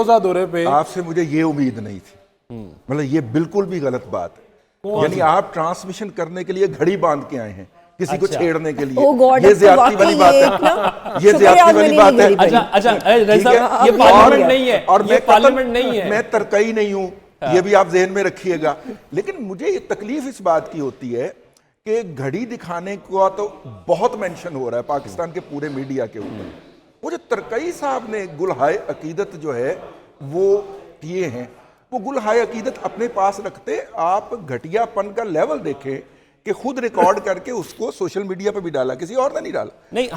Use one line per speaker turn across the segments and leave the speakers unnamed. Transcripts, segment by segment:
روزہ دورے پہ
آپ سے مجھے یہ امید نہیں تھی، مطلب یہ بالکل بھی غلط بات ہے، یعنی آپ ٹرانسمیشن کرنے کے لیے گھڑی باندھ کے آئے ہیں کسی کو چھیڑنے کے لیے، یہ زیادتی والی بات ہے، یہ زیادتی والی بات ہے۔
اچھا یہ پارلیمنٹ نہیں ہے،
اور
یہ پارلیمنٹ نہیں ہے،
میں ترکئی نہیں ہوں، یہ بھی آپ ذہن میں رکھیے گا، لیکن مجھے تکلیف اس بات کی ہوتی ہے کہ گھڑی دکھانے کو تو بہت مینشن ہو رہا ہے پاکستان کے پورے میڈیا کے اوپر، وہ جو ترکئی صاحب نے گلہائے عقیدت جو ہے وہ کیے ہیں، وہ گلہائے عقیدت اپنے پاس رکھتے، آپ گھٹیا پن کا لیول دیکھیں کہ خود ریکارڈ کر کے اس کو سوشل میڈیا پہ بھی ڈالا، کسی اور نے نہیں ڈالا۔
نہیں،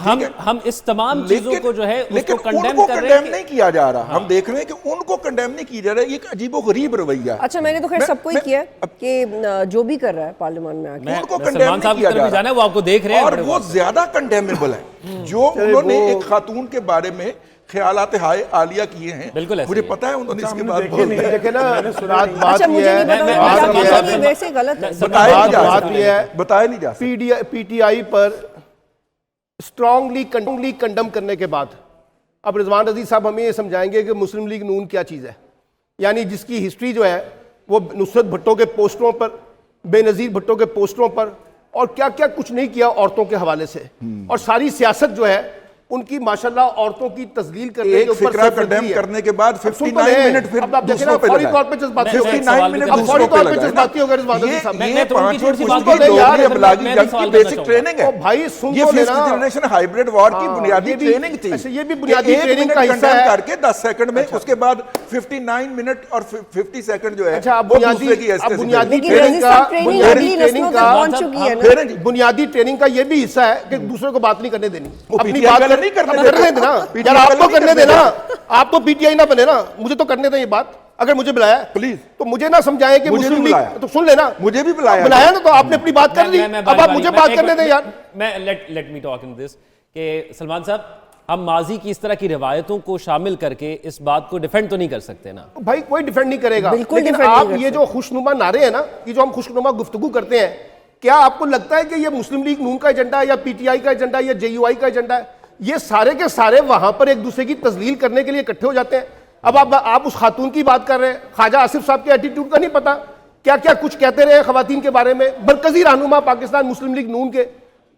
ہم اس تمام چیزوں کو جو ہے اس کو
کنڈیم کر رہے ہیں، نہیں کیا جا رہا، ہم دیکھ رہے ہیں کہ ان کو کنڈیم نہیں کیا جا رہا، یہ ایک عجیب و غریب رویہ ہے۔
اچھا میں نے تو خیر سب کو ہی کیا کہ جو بھی کر رہا ہے پارلیمان میں آکے
ان کو کنڈیم نہیں کیا جا رہا،
وہ آپ کو دیکھ رہے ہیں،
اور وہ زیادہ کنڈیمیبل ہے جو انہوں نے ایک خاتون کے بارے میں خیالات ہائے عالیہ کیے ہیں، مجھے پتا ہے انہوں نے اس کے بعد بہت
دیکھیں نا، بات
اچھا مجھے نہیں پتا ویسے غلط ہے،
بتایا نہیں جا سکتا۔
P T I per strongly condemn کرنے کے بعد اب رضوان رضی صاحب ہمیں یہ سمجھائیں گے کہ مسلم لیگ نون کیا چیز ہے، یعنی جس کی ہسٹری جو ہے وہ نصرت بھٹو کے پوسٹروں پر، بے نظیر بھٹو کے پوسٹروں پر، اور کیا کیا کچھ نہیں کیا عورتوں کے حوالے سے، اور ساری سیاست جو ہے ان کی ماشاءاللہ عورتوں کی تذلیل کرنے کے
ایک
اوپر
فکرہ کنڈیم کرنے کے بعد 59 منٹ پھر دوسروں پہ
فوری طور پہ جذباتی ہو گئے،
یہ پانچویں دوگری ابلاغی جنگ کی بیسک ٹریننگ ہے،
بھائی سن
یہ
تو
ففتھ
لینا،
جنریشن ہائیبریڈ وار کی بنیادی ٹریننگ تھی،
یہ بھی بنیادی ٹریننگ کا حصہ ہے
کر کے 10 سیکنڈ میں، اس کے بعد 59 منٹ اور 50 سیکنڈ جو ہے
وہ دوسرے کی حیثیت سے بنیادی ٹریننگ کا یہ بھی حصہ ہے کہ دوسرے کو بات نہیں کرنے دینی، اپنی بات نہیں کرنے دینا، یار آپ تو کرنے دینا، آپ تو پی ٹی آئی نہ بنے نا، مجھے تو کرنے دیں یہ بات، اگر مجھے بلایا
پلیز
تو مجھے نہ سمجھائیں کہ مسلم لیگ، تو سن لینا،
مجھے بھی بلایا
نا، تو آپ نے اپنی بات کر لی، اب آپ مجھے بات کرنے دیں یار۔
میں لیٹ می ٹاک ان دس کہ سلمان صاحب ہم ماضی کی اس طرح کی روایتوں کو شامل کر کے اس بات کو ڈیفینڈ تو نہیں کر سکتے نا؟
بھائی کوئی ڈیفینڈ نہیں کرے گا، لیکن آپ یہ جو خوشنما نعرے ہیں نا، یہ جو ہم خوشنما گفتگو کرتے ہیں، کیا آپ کو لگتا ہے کہ یہ مسلم لیگ نون کا ایجنڈا ہے یا پی ٹی آئی کا ایجنڈا ہے یا جے یو آئی کا ایجنڈا ہے؟ یہ سارے کے سارے وہاں پر ایک دوسرے کی تذلیل کرنے کے لیے اکٹھے ہو جاتے ہیں۔ اب آپ اس خاتون کی بات کر رہے ہیں، خواجہ آصف صاحب کے ایٹیٹیوڈ کا نہیں پتا، کیا کیا کچھ کہتے رہے خواتین کے بارے میں، مرکزی رہنما پاکستان مسلم لیگ نون کے،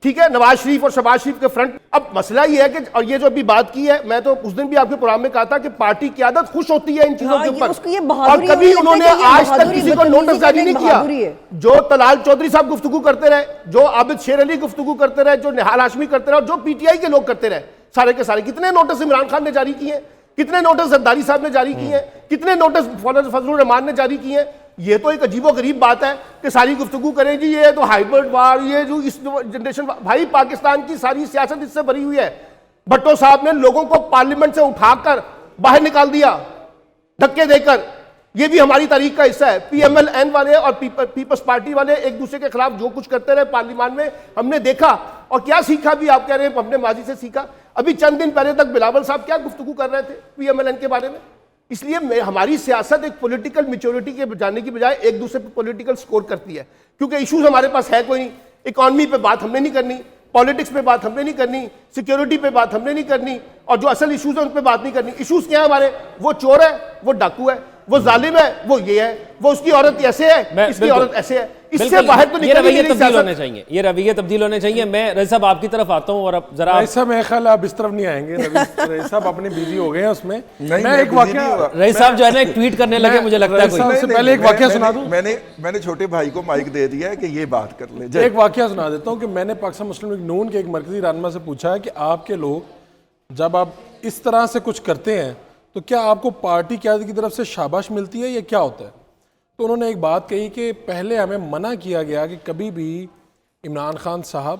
ٹھیک ہے، نواز شریف اور شہباز شریف کے فرنٹ۔ اب مسئلہ یہ ہے کہ، اور یہ جو ابھی بات کی ہے، میں تو اس دن بھی آپ کے پروگرام میں کہا تھا کہ پارٹی قیادت خوش ہوتی ہے ان چیزوں کے اوپر، اور کبھی انہوں نے آج تک کسی کو نوٹس جاری نہیں کیا۔ جو طلال چودھری صاحب گفتگو کرتے رہے، جو عابد شیر علی گفتگو کرتے رہے، جو نہال ہاشمی کرتے رہے، اور جو پی ٹی آئی کے لوگ کرتے رہے، سارے کے سارے کتنے نوٹس عمران خان نے جاری کیے ہیں، کتنے نوٹس زرداری صاحب نے جاری کیے ہیں، کتنے نوٹس فضل الرحمان نے جاری کیے ہیں۔ یہ تو ایک عجیب و غریب بات ہے کہ ساری گفتگو کریں جی یہ تو ہائبرڈ وار، یہ جو اس جنریشن، بھائی پاکستان کی ساری سیاست اس سے بھری ہوئی ہے۔ بھٹو صاحب نے لوگوں کو پارلیمنٹ سے اٹھا کر باہر نکال دیا دھکے دے کر، یہ بھی ہماری تاریخ کا حصہ ہے۔ پی ایم ایل این والے اور پیپلز پارٹی والے ایک دوسرے کے خلاف جو کچھ کرتے رہے پارلیمان میں، ہم نے دیکھا، اور کیا سیکھا بھی، آپ کہہ رہے ہیں ہم نے ماضی سے سیکھا۔ ابھی چند دن پہلے تک بلاول صاحب کیا گفتگو کر رہے تھے پی ایم ایل این کے بارے میں۔ اس لیے ہماری سیاست ایک پولیٹیکل میچورٹی کے جانے کی بجائے ایک دوسرے پہ پولیٹیکل سکور کرتی ہے، کیونکہ ایشوز ہمارے پاس ہے کوئی نہیں، اکانومی پہ بات ہم نے نہیں کرنی، پالیٹکس پہ بات ہم نے نہیں کرنی، سیکیورٹی پہ بات ہم نے نہیں کرنی، اور جو اصل ایشوز ہیں ان پہ بات نہیں کرنی۔ ایشوز کیا ہیں ہمارے؟ وہ چور ہے، وہ ڈاکو ہے، وہ ظالم ہے، وہ یہ ہے، وہ اس کی عورت ایسے ہے، اس کی عورت ایسے ہے۔ اس سے باہر تو
یہ رویے تبدیل ہونے چاہیے، یہ رویے تبدیل ہونے چاہیے۔ میں رئیس صاحب آپ کی طرف آتا ہوں، اور اب ذرا
رئیس صاحب میرے خیال آپ اس طرف نہیں آئیں گے، رئیس صاحب اپنے بیزی ہو گئے ہیں اس میں۔ میں ایک واقعہ،
رئیس صاحب جو ہے نا ایک ٹویٹ کرنے لگے، مجھے لگتا ہے
کوئی سے پہلے ایک واقعہ سنا دوں۔
میں نے چھوٹے بھائی کو مائک دے دیا ہے کہ یہ بات کر لیں۔
ایک واقعہ سنا دیتا ہوں کہ میں نے پاکستان مسلم لیگ نون کے ایک مرکزی رہنما سے پوچھا ہے کہ آپ کے لوگ جب آپ اس طرح سے کچھ کرتے ہیں تو کیا آپ کو پارٹی قیادت کی طرف سے شاباش ملتی ہے یا کیا ہوتا ہے؟ تو انہوں نے ایک بات کہی کہ پہلے ہمیں منع کیا گیا کہ کبھی بھی عمران خان صاحب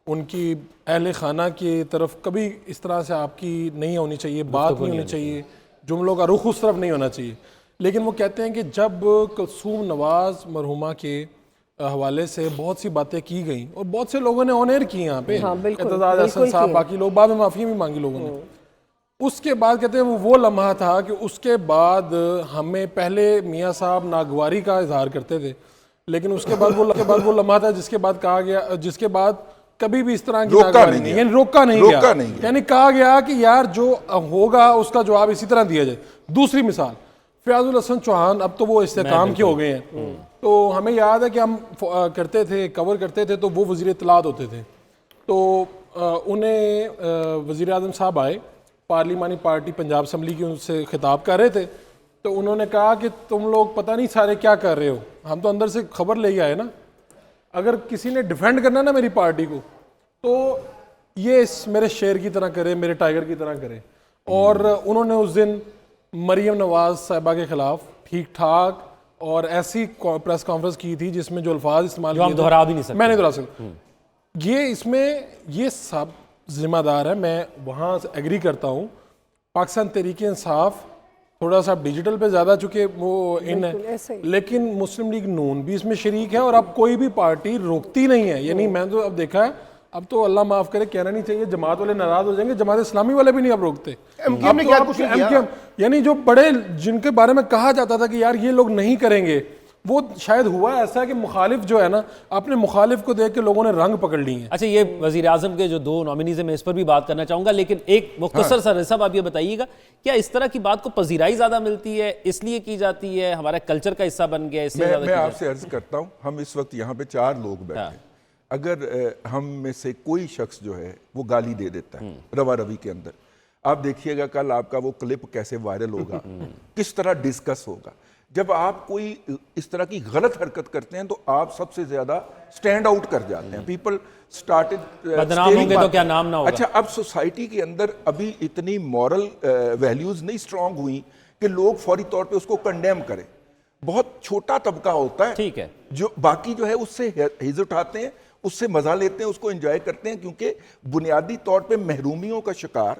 ان کی اہل خانہ کی طرف کبھی اس طرح سے آپ کی نہیں ہونی چاہیے، بات نہیں ہونی چاہیے، جملوں کا رخ اس طرف نہیں ہونا چاہیے۔ لیکن وہ کہتے ہیں کہ جب کلثوم نواز مرحومہ کے حوالے سے بہت سی باتیں کی گئیں اور بہت سے لوگوں نے آن ایئر کی یہاں پہ، اعتزاز احسن صاحب، باقی لوگ، بعد میں معافی بھی مانگی لوگوں نے، اس کے بعد کہتے ہیں وہ لمحہ تھا کہ اس کے بعد ہمیں پہلے میاں صاحب ناگواری کا اظہار کرتے تھے، لیکن اس کے بعد وہ لمحہ تھا جس کے بعد کہا گیا، جس کے بعد کبھی بھی اس طرح کی
روکا
ناگواری
نہیں
نہیں،
گیا،
یعنی روکا نہیں
روکا
گیا،
نہیں گیا۔
یعنی کہا گیا کہ یار جو ہوگا اس کا جواب اسی طرح دیا جائے۔ دوسری مثال فیاض الحسن چوہان، اب تو وہ استحکام کے ہو گئے ہیں، تو ہمیں یاد ہے کہ ہم کرتے تھے، کور کرتے تھے تو وہ وزیر اطلاعات ہوتے تھے، تو انہیں وزیر اعظم صاحب آئے، پارلیمانی پارٹی پنجاب اسمبلی کی ان سے خطاب کر رہے تھے، تو انہوں نے کہا کہ تم لوگ پتہ نہیں سارے کیا کر رہے ہو، ہم تو اندر سے خبر لے آئے نا، اگر کسی نے ڈیفینڈ کرنا نا میری پارٹی کو تو یہ میرے شیر کی طرح کرے، میرے ٹائگر کی طرح کرے۔ اور انہوں نے اس دن مریم نواز صاحبہ کے خلاف ٹھیک ٹھاک اور ایسی پریس کانفرنس کی تھی جس میں جو الفاظ استعمال
جو ہم
کیے تھے،
دہرا بھی نہیں سکتے،
میں نہیں دہرا سکتا۔ یہ اس میں یہ سب ذمہ دار ہے، میں وہاں سے ایگری کرتا ہوں۔ پاکستان تحریک انصاف تھوڑا سا ڈیجیٹل پہ زیادہ چونکہ وہ ان ہے،
ایسے ہی۔
لیکن مسلم لیگ نون بھی اس میں شریک ہے، اور اب کوئی بھی پارٹی روکتی نہیں ہے۔ یعنی میں تو اب دیکھا ہے، اب تو اللہ معاف کرے کہنا نہیں چاہیے، جماعت والے ناراض ہو جائیں گے، جماعت اسلامی والے بھی نہیں اب روکتے۔
MKM نے کیا کچھ نہیں کیا؟
یعنی جو بڑے جن کے بارے میں کہا جاتا تھا کہ یار یہ لوگ نہیں کریں گے، وہ شاید ہوا ایسا ہے کہ مخالف جو ہے نا، اپنے مخالف کو دیکھ کے لوگوں نے رنگ پکڑ لی ہیں۔
اچھا، یہ وزیر اعظم کے جو 2 نامینیز ہیں میں اس پر بھی بات کرنا چاہوں گا، لیکن ایک مختصر سا صاحب آپ یہ بتائیے گا، کیا اس طرح کی بات کو پذیرائی زیادہ ملتی ہے، اس لیے کی جاتی ہے، ہمارا کلچر کا حصہ بن گیا ہے، اس لیے زیادہ
میں آپ سے عرض کرتا ہوں، ہم اس وقت یہاں پہ 4 لوگ بیٹھے ہیں، اگر ہم میں سے کوئی شخص جو ہے وہ گالی دے دیتا ہے روا روی کے اندر، آپ دیکھیے گا کل آپ کا وہ کلپ کیسے وائرل ہوگا، کس طرح ڈسکس ہوگا۔ جب آپ کوئی اس طرح کی غلط حرکت کرتے ہیں تو آپ سب سے زیادہ سٹینڈ آؤٹ کر جاتے ہیں، پیپل سٹارٹڈ
بدنام ہوں گے تو کیا نام نہ ہوگا۔
اچھا، اب سوسائٹی کے اندر ابھی اتنی مورل ویلیوز نہیں سٹرونگ ہوئی کہ لوگ فوری طور پہ اس کو کنڈیم کریں۔ بہت چھوٹا طبقہ ہوتا ہے
ٹھیک ہے،
جو باقی جو ہے اس سے حیض اٹھاتے ہیں، اس سے مزہ لیتے ہیں، اس کو انجوائے کرتے ہیں، کیونکہ بنیادی طور پہ محرومیوں کا شکار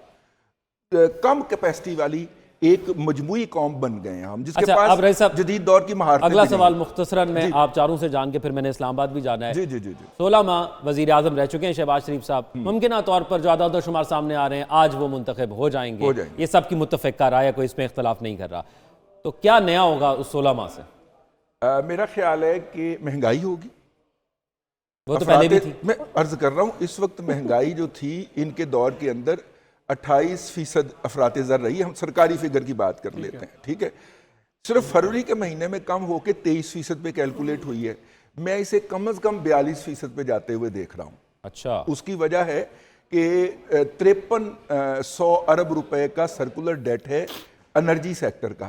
کم کیپیسٹی والی ایک مجموعی قوم بن گئے ہیں ہم، جس کے
اچھا، اب رئیس
پاس
صاحب
جدید دور کی مہارتیں
اگلا
بھی نہیں
سوال
ہیں۔
مختصراً میں آپ چاروں سے جان کے پھر میں نے اسلام آباد بھی جانا ہے۔
جی جی جی جی
16 ماہ وزیر اعظم رہ چکے ہیں شہباز شریف صاحب، ممکنہ طور پر جو اعداد و شمار سامنے آ رہے ہیں آج وہ منتخب ہو جائیں گے، یہ سب کی متفقہ رائے ہے، کوئی اس میں اختلاف نہیں کر رہا، تو کیا نیا ہوگا اس 16 ماہ سے؟ میرا
خیال ہے کہ مہنگائی ہوگی،
وہ تو پہلے بھی تھی۔
میں عرض کر رہا ہوں اس وقت مہنگائی جو تھی ان کے دور کے اندر 28% افراط زر رہی ہے، ہم سرکاری فگر کی بات کر لیتے ہیں، ٹھیک ہے، صرف فروری کے مہینے میں کم ہو کے 23% پہ کیلکولیٹ ہوئی ہے، میں اسے کم از کم 42% پہ جاتے ہوئے دیکھ رہا ہوں۔
اچھا،
اس کی وجہ ہے کہ 5300 ارب روپے کا سرکولر ڈیٹ ہے انرجی سیکٹر کا۔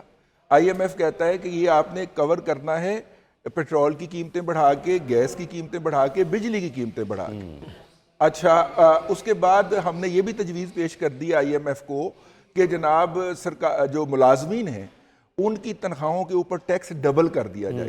آئی ایم ایف کہتا ہے کہ یہ آپ نے کور کرنا ہے پیٹرول کی قیمتیں بڑھا کے، گیس کی قیمتیں بڑھا کے، بجلی کی قیمتیں بڑھا کے۔ اچھا، اس کے بعد ہم نے یہ بھی تجویز پیش کر دی آئی ایم ایف کو کہ جناب جو ملازمین ہیں ان کی تنخواہوں کے اوپر ٹیکس ڈبل کر دیا جائے۔